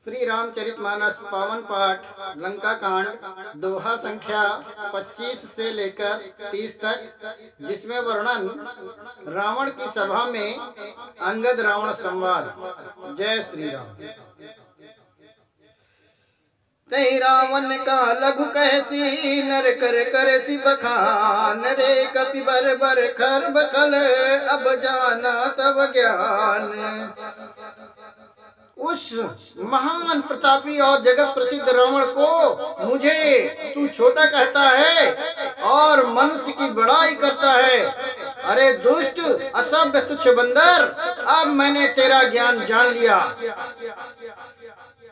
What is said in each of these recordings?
श्री रामचरितमानस पावन पाठ लंका कांड दोहा संख्या 25 से लेकर 30 तक, जिसमें वर्णन रावण की सभा में अंगद रावण संवाद। जय श्री राम। तै रावण का लघु कैसी नर कर सी बखान रे, कपि बर बर खर बखल अब जाना तब ज्ञान। उस महान प्रतापी और जगत प्रसिद्ध रावण को मुझे तू छोटा कहता है और मनुष्य की बड़ाई करता है। अरे दुष्ट असभ्य तुच्छ बंदर, अब मैंने तेरा ज्ञान जान लिया।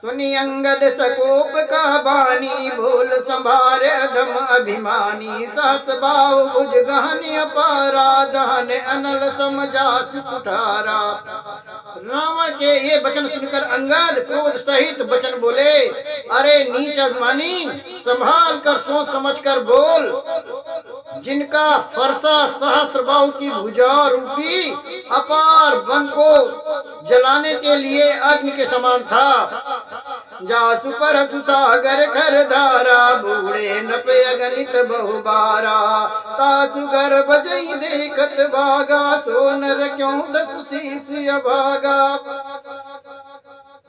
सुनी अंगद सकोप का बानी, बोल संभारे अधम अभिमानी। सहस भाव भुज गहन अपारा, दहन अनल समझास कुठारा। रावण के ये वचन सुनकर अंगद क्रोध सहित वचन बोले, अरे नीच अभिमानी, संभाल कर सोच समझ कर बोल। जिनका फरसा सहस्र बाहु की भुजा रूपी अपार वन को जलाने के लिए अग्नि के समान था। जासु पर सुसागर खर धारा, बूढ़े नपे अगणित बहुबारा। तासु गर्भ जई देखत भागा, सोनर क्यों 10 शीश अभागा।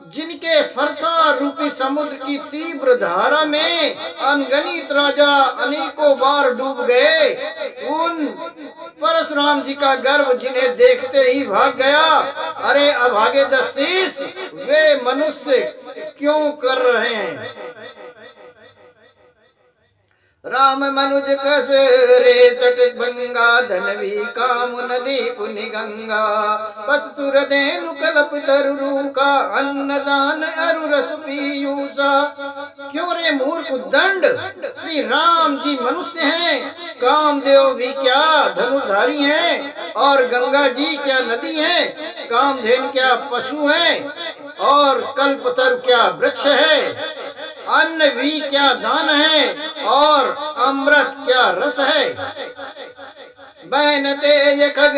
जिनके फरसा रूपी समुद्र की तीव्र धारा में अनगणित राजा अनेकों बार डूब गए, उन परशुराम जी का गर्भ जिन्हें देखते ही भाग गया। अरे अभागे 10 शीश वे मनुष्य क्यों कर रहे हैं। राम मनुज कस रे सट भंगा, धनवी काम नदी पुनि गंगा। पतुर देनु कल्प तरु का, अन्नदान अरु रस पीयूषा। क्यों रे मूर्ख उद्दंड, श्री राम जी मनुष्य हैं, कामदेव भी क्या धनुर्धारी हैं, और गंगा जी क्या नदी हैं, कामधेनु क्या पशु हैं, और कल्पतरु क्या वृक्ष है, अन्न भी क्या दान है, और अमृत क्या रस है। बैन तेज खग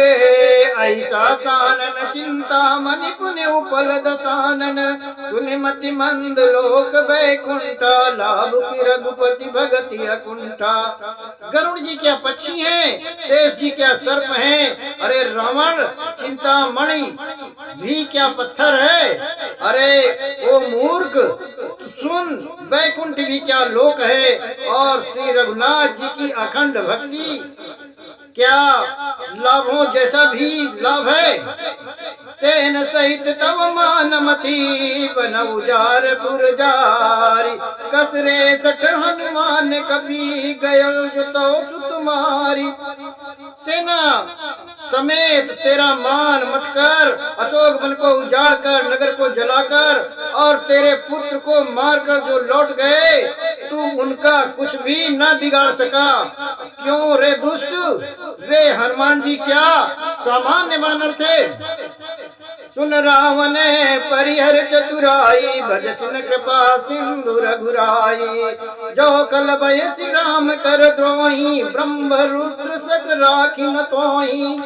ऐसा कानन, चिंता मनि पुण्य उपल दसानन। सुनि मति मंद लोक बैकुंठा, लाभ की रघुपति भगति अकुंठा। गरुड़ जी क्या पक्षी हैं, शेष जी क्या सर्प हैं, अरे रावण चिंतामणि भी क्या पत्थर है। अरे ओ मूर्ख सुन, बैकुंठ भी क्या लोक है, और श्री रघुनाथ जी की अखंड भक्ति क्या लाभों जैसा भी लाभ है। सेन सहित तव मानमती, बन उजार पुरजारी। कसरे सठ हनुमान कपि, गयो जुतो सुतुमारी। सेना समेत तेरा मान मत कर, अशोक वन को उजाड़ कर, नगर को जलाकर, और तेरे पुत्र को मारकर जो लौट गए, तू उनका कुछ भी न बिगाड़ सका। क्यों रे दुष्ट, वे हनुमान जी क्या सामान्य मानव थे। सुन रावण परिहर चतुराई, भजसिन कृपा सिंधु रघुराई। जो कल भय श्री राम कर द्रोही, ब्रह्म रुद्र सक राखिन तोही।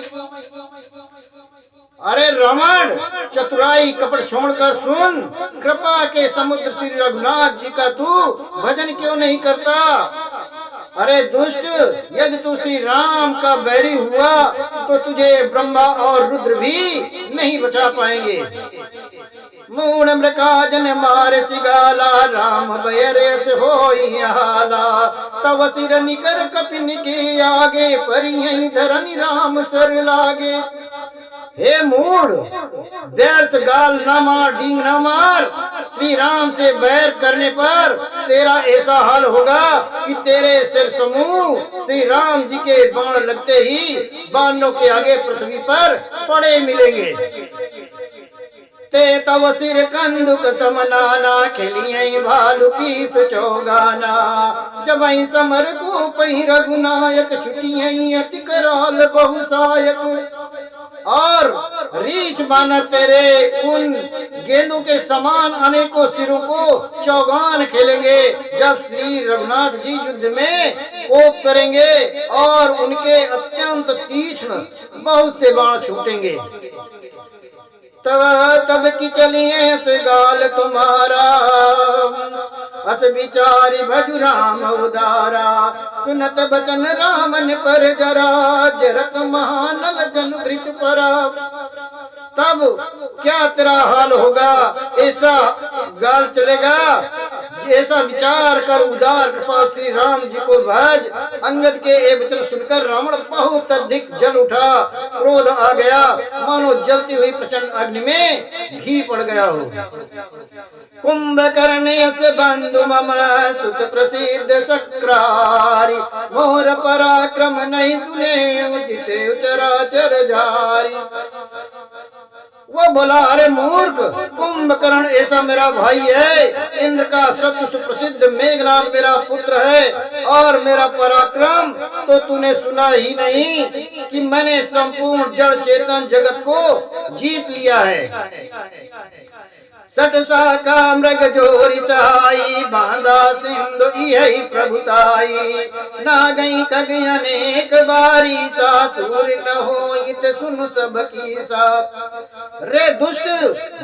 अरे रावण चतुराई कपट छोड़कर सुन, कृपा के समुद्र श्री रघुनाथ जी का तू भजन क्यों नहीं करता। अरे दुष्ट, यदि तू श्री राम का बैरी हुआ तो तुझे ब्रह्मा और रुद्र भी नहीं बचा पाएंगे। मूढ़ मृकाजन मारे सिगाला, राम बयरेस होई हाला। तव सिर निकर कपिन के आगे, परियहि धरनि राम सर लागे। हे मूढ़, व्यर्थ गाल न मार, डींग न मार। श्री राम से बैर करने पर तेरा ऐसा हाल होगा कि तेरे सिर समूह श्री राम जी के बाण लगते ही बाणों के आगे पृथ्वी पर पड़े मिलेंगे। ते तव सिर कंदुक समनाना, खेलियहि भालू की सुचौगाना। जब समर को पहि रघुनायक, छुटियहि अति कराल बहुसायक। और रीछ बानर तेरे उन गेंदों के समान अनेकों सिरों को चौगान खेलेंगे, जब श्री रघुनाथ जी युद्ध में कोप करेंगे और उनके अत्यंत तीक्ष्ण बहुत से बाण छूटेंगे। तब की चली ऐस गाल तुम्हारा, अस विचारी भजु राम उदारा। सुनत बचन रामन पर जरा, जरत महानल जन घृत परा। तब क्या तेरा हाल होगा, ऐसा गाल चलेगा। ऐसा विचार कर उदार कृपा श्री राम जी को भज। अंगद के ये वचन सुनकर रावण बहुत अधिक जल उठा, क्रोध आ गया, मानो जलती हुई प्रचंड अग्नि में घी पड़ गया हो। कुंभकर्ण यस बंधु मम सुत प्रसिद्ध सक्रारी, मोर पराक्रम नहीं सुने जिते चराचर जारी। वो बोला, अरे मूर्ख, कुंभकर्ण ऐसा मेरा भाई है, इंद्र का शत्रु सुप्रसिद्ध मेघनाद मेरा पुत्र है, और मेरा पराक्रम तो तूने सुना ही नहीं कि मैंने संपूर्ण जड़ चेतन जगत को जीत लिया है। सट साका मृग जोरी सहाई, बांधा सिंधु यही प्रभुताई। ना गई खग अनेक बारी, सासुर न होइत सुन सब की सा। रे दुष्ट,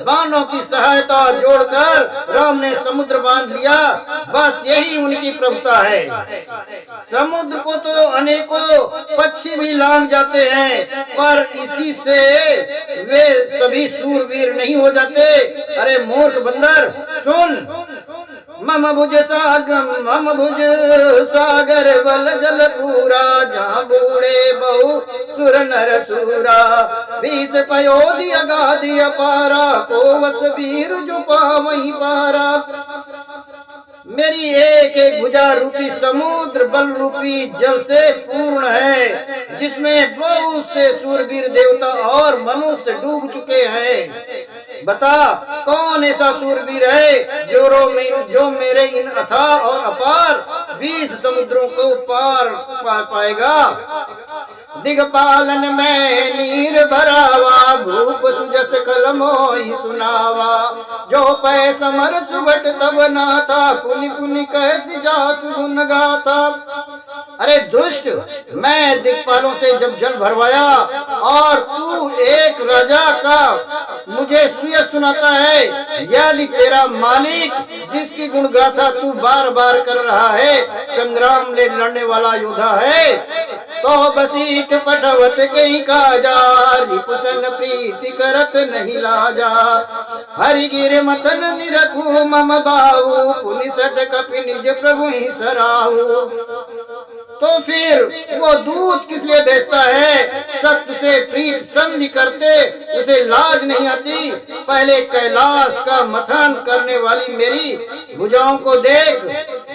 बाणों की सहायता जोड़कर राम ने समुद्र बांध लिया, बस यही उनकी प्रभुता है। समुद्र को तो अनेकों पक्षी भी लांग जाते हैं, पर इसी से वे सभी सूरवीर नहीं हो जाते। अरे मूर्ख बंदर, सुन। मम भुज सागर बल जल पूरा, जहाँ बूढ़े बहु सुर नर सूरा। बीच पयोधि अगाधि अपारा, को वस वीर जो पावई पारा। मेरी एक एक भुजा रूपी समुद्र बल रूपी जल से पूर्ण है, जिसमें बहुत से सूरवीर देवता और मनुष्य डूब चुके हैं। बता, कौन ऐसा सूरवीर है जो मेरे इन अथाह और अपार 20 समुद्रों को पार पाएगा। दिगपालन में नीर भरावा, भूप सुजस कलमोई सुनावा। जो पै समर सुबट तब नाथा, पुनि पुनि कैसी जासु गुण गाथा। अरे दुष्ट, मैं दिक्पालों से जब जल भरवाया और तू एक राजा का मुझे सुय सुनाता है, यदि तेरा मालिक जिसकी गुण गाथा तू बार बार कर रहा है संग्राम में लड़ने वाला योद्धा है, तो बसीठ पटवत कहीं काजा। रिपुसन प्रीति करत नहीं लाजा, हरिगिर मतन निरखू मम बाहु। पुनि सट कपि निज प्रभु ही सराहू। तो फिर वो दूत किस लिए भेजता है? सत्य से प्रीत संधि करते उसे लाज नहीं आती। पहले कैलाश का मथन करने वाली मेरी भुजाओं को देख,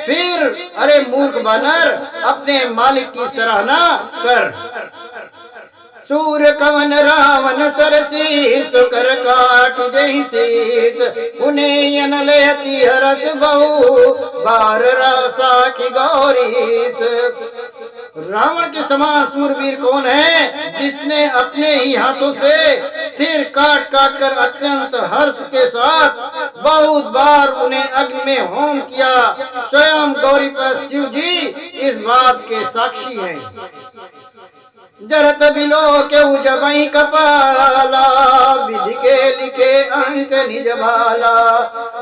फिर अरे मूर्ख बानर, अपने मालिक की सराहना कर। सूर कवन रावण सरसी, सुकर काट जही शीस। पुने अनलयति हरस बहु, बार रासा की गौरीस। रावण के समान सूरवीर कौन है, जिसने अपने ही हाथों से सिर काट काट कर अत्यंत हर्ष के साथ बहुत बार उन्हें अग्नि में होम किया। स्वयं गौरी पर शिव जी इस बात के साक्षी हैं। जरत बिलो के उजबई कपाला, विधि के लिखे अंक निज भाला।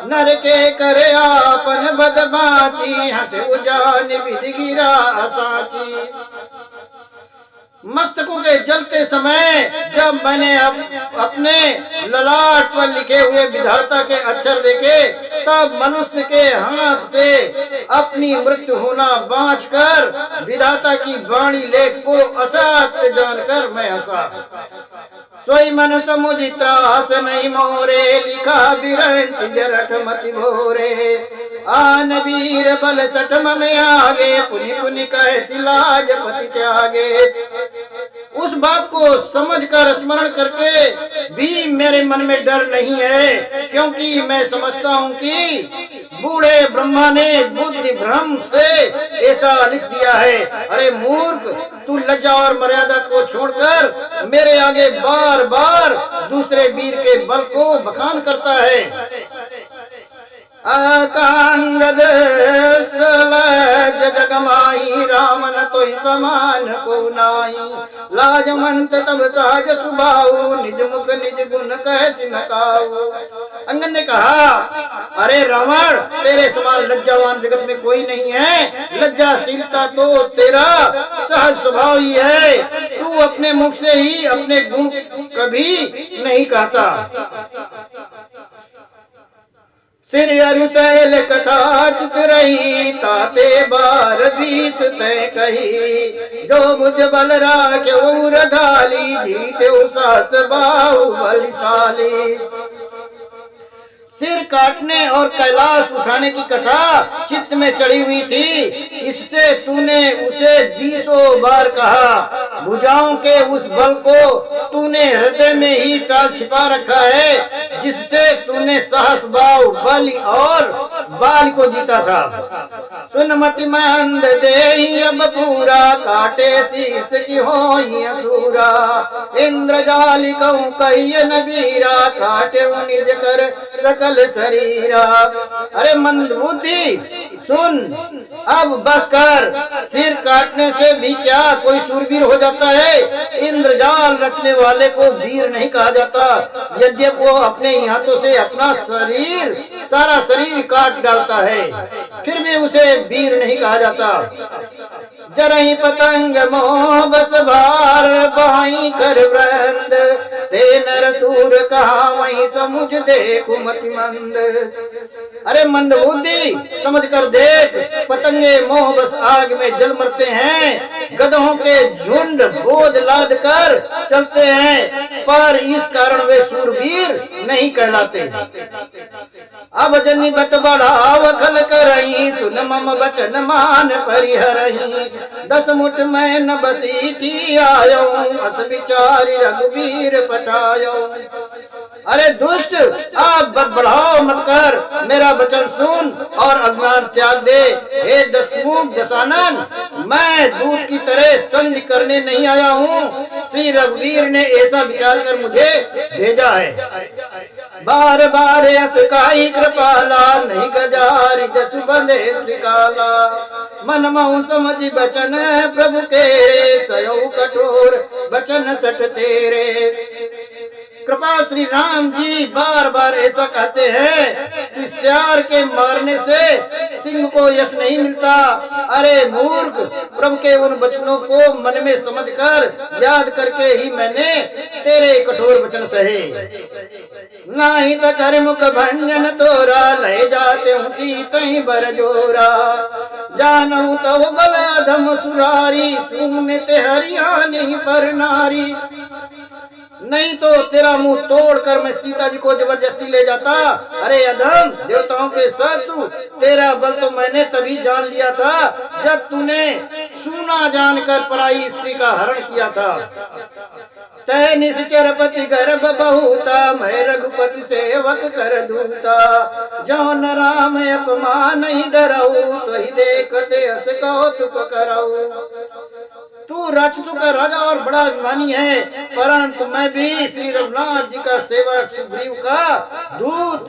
नर के करे आपन बदबाची, हंसे उजान विधि गिरा साची। मस्तकों के जलते समय जब मैंने अपने ललाट पर लिखे हुए विधाता के अक्षर देखे, तब मनुष्य के हाथ से अपनी मृत्यु होना बाँचकर विधाता की वाणी लेख को असत्य जानकर मैं हंसा। सोई मन समुझ त्रास नहीं मोरे, लिखा बिरंच जरठ मति भोरे। आन वीर बल सटम में आगे, पुनि पुनि कहे सिलाज पति त्यागे। उस बात को समझकर स्मरण करके भी मेरे मन में डर नहीं है, क्योंकि मैं समझता हूँ कि बूढ़े ब्रह्मा ने बुद्धि भ्रम से ऐसा लिख दिया है। अरे मूर्ख, तू लज्जा और मर्यादा को छोड़कर मेरे आगे बार बार दूसरे वीर के बल को बखान करता है। आकांगद सलज जगमाई, रामन तो कोई समान को नाई। लाजवंत तब सहज सुभाऊ निज मुख निज गुण कह चिनकाऊ। अंगद ने कहा, अरे रावण, तेरे समान लज्जावान जगत में कोई नहीं है। लज्जाशीलता तो तेरा सहज स्वभाव ही है। तू अपने मुख से ही अपने गुण कभी नहीं कहता। सिर अरुशैल कथा चित रही ताते बार बीस तय कही। जो मुझ बल राखे उर घाली जीते सास बाहु बलशाली। सिर काटने और कैलाश उठाने की कथा चित्त में चढ़ी हुई थी, इससे तूने उसे 20 बार कहा। भुजाओं के उस बल को तूने हृदय में ही टाल छिपा रखा है, जिससे तूने सहस भाव बलि और बाल को जीता था। सुन मति मंद देहि अब पूरा काटे शीस की होई असुरा। इंद्रजाल कहूँ कहिए नबीरा काटे निज कर सकल शरीरा। अरे मंदबुद्धि सुन, अब बस कर। सिर काटने से भी क्या कोई सूरवीर हो जाता है? इंद्रजाल रचने वाले को वीर नहीं कहा जाता, यद्यपि वो अपने हाथों से अपना शरीर सारा शरीर काट डालता है, फिर भी उसे वीर नहीं कहा जाता। जरही पतंग मोह बस भार बहाई कर वृंद। ते नर सूर कहा वही समुझ देखू मति मंद। अरे मंदबुद्धि, समझ कर देख, पतंगे मोह बस आग में जल मरते हैं। गधों के झुंड बोझ लाद कर चलते हैं, पर इस कारण वे सूरवीर नहीं कहलाते। अब जनी बत बढ़ाव खल करही सुन मम बचन मान परिहरही। 10 मुठ में न बसी थी आयो अस विचारी रघुवीर पटायो। अरे दुष्ट, आप बत बढ़ाओ मत कर, मेरा वचन सुन और अज्ञान त्याग दे। हे दशमुख दशानन, मैं दूत की तरह संधि करने नहीं आया हूँ। श्री रघुवीर ने ऐसा विचार कर मुझे भेजा है। बार बार यस काई कृपाला नहीं गजारी जसु बंदे श्रीकाला। मन महु समझ बचन प्रभु केरे सयो कठोर बचन सठ तेरे। कृपा श्री राम जी बार बार ऐसा कहते हैं कि सियार के मारने से सिंह को यश नहीं मिलता। अरे मूर्ख, प्रभु के उन वचनों को मन में समझकर याद करके ही मैंने तेरे कठोर वचन सहे। नाही त कर मुख भंजन तोरा ले जाते हूँ सीतहि बर जोरा। जानहु तव बल अधम सुरारी सुनते हरिया नहीं पर नारी। नहीं तो तेरा मुंह तोड़कर मैं सीता जी को जबरदस्ती ले जाता। अरे अधम, देवताओं के शत्रु, तेरा बल तो मैंने तभी जान लिया था जब तूने सुना जानकर पराई स्त्री का हरण किया था। तय निश्चर पति गर्भ बहुता मैं रघुपति सेवक कर दूता। जो न राम अपमान ही डराऊ तो ही देखते हस कौतुक कराऊ। तू राक्षसों का राजा और बड़ा अभिमानी है, परंतु मैं भी श्री रघुनाथ जी का सेवक सुग्रीव का दूत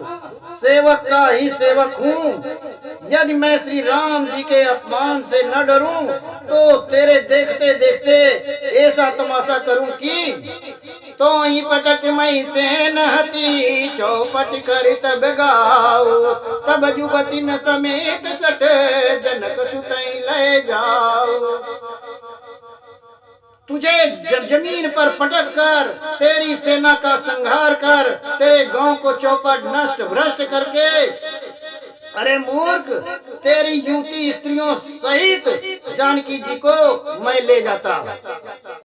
सेवक का ही सेवक हूँ। यदि मैं श्री राम जी के अपमान से न डरूं तो तेरे देखते देखते ऐसा तमाशा करूं कि तो ही पटक मई से नहती चौपट कर तब गाओ। तब जुबती न समेत सट जनक सुतई ले जाओ। तुझे जमीन पर पटक कर तेरी सेना का संहार कर तेरे गांव को चौपट नष्ट भ्रष्ट करके, अरे मूर्ख, तेरी युवती स्त्रियों सहित जानकी जी को मैं ले जाता।